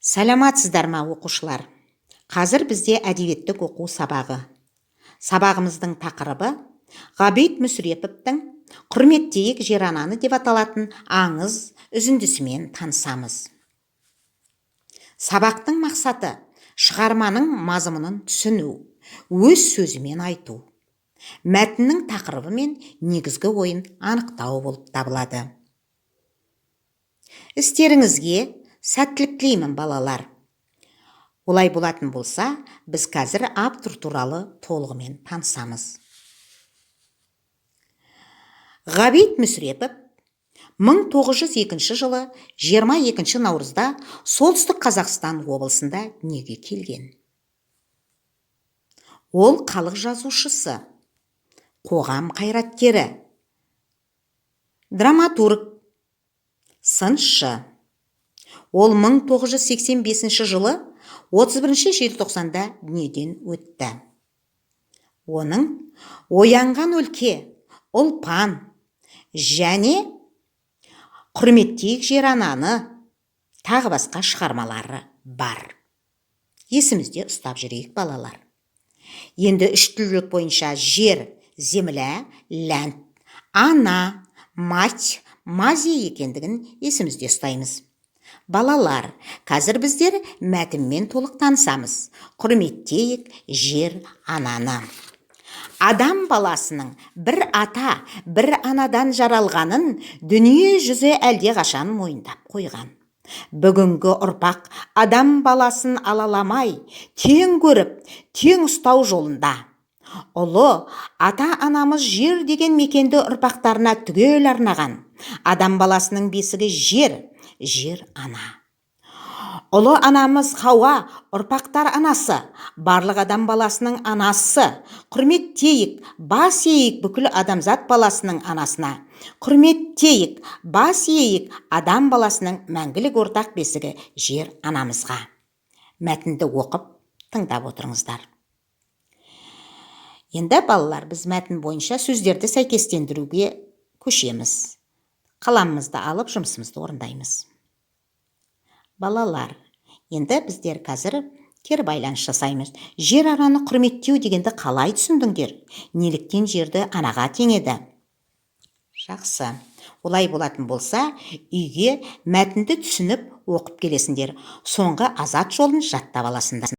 Сәлематсыздар ма, оқушылар? Қазір бізде әдебиеттік оқу сабағы. Сабағымыздың тақырыбы Ғабит Мүсіреповтің «Құрметтейік жер ананы» деп аталатын аңыз үзіндісімен танысамыз. Сабақтың мақсаты шығарманың мазмұнын түсіну, өз сөзімен айту. Мәтіннің тақырыбы мен негізгі ойын анықтау болып табылады. Істеріңізге сәттілік тілеймін, балалар. Олай болатын болса, біз қазір автор туралы толығымен танысамыз. Ғабит Мүсірепов 1902 жылы 22 наурызда Солтүстік Қазақстан облысында дүниеге келген. Ол халық жазушысы, қоғам қайраткері, драматург, сыншы. Ол 1985 жылы 31 желтоқсанда дүниеден өтті. Оның «Оянған өлке», «Ұлпан» және «Құрметтейік жер ананы» тағы басқа шығармалары бар. Есімізде ұстап жүрейік, балалар. Енді үш түрлілік бойынша жер, земля, ләнд, ана, мать, мазия екендігін есімізде ұстаймыз. Балалар, қазір біздер мәтінмен толық танысамыз. Құрметтейік жер ананы. Адам баласының бір ата, бір анадан жаралғанын дүние жүзі әлде қашан мойындап қойған. Бүгінгі ұрпақ адам баласын алаламай, тең көріп, тең ұстау жолында. Ұлы ата-анамыз жер деген мекенді ұрпақтарына түгел арнаған. Адам баласының бесігі жер, жер ана. Ұлы анамыз Хауа, ұрпақтар анасы, барлық адам баласының анасы. Құрметтейік, бас иейік бүкіл адамзат баласының анасына. Құрметтейік, бас иейік адам баласының мәңгілік ортақ бесігі жер анамызға. Мәтінді оқып, тыңдап отырыңыздар. Енді балалар, біз мәтін бойынша сөздерді сәйкестендіруге көшеміз. Қаламымызды алып, жұмысымызды орындаймыз. Балалар, енді біздер қазір кері байланыс жасаймыз. Жер ананы құрметтеу дегенді қалай түсіндіңдер? Неліктен жерді анаға теңеді? Жақсы. Олай болатын болса, үйге мәтінді түсініп оқып келесіңдер. Соңғы азат жолын жаттап аласыңдар.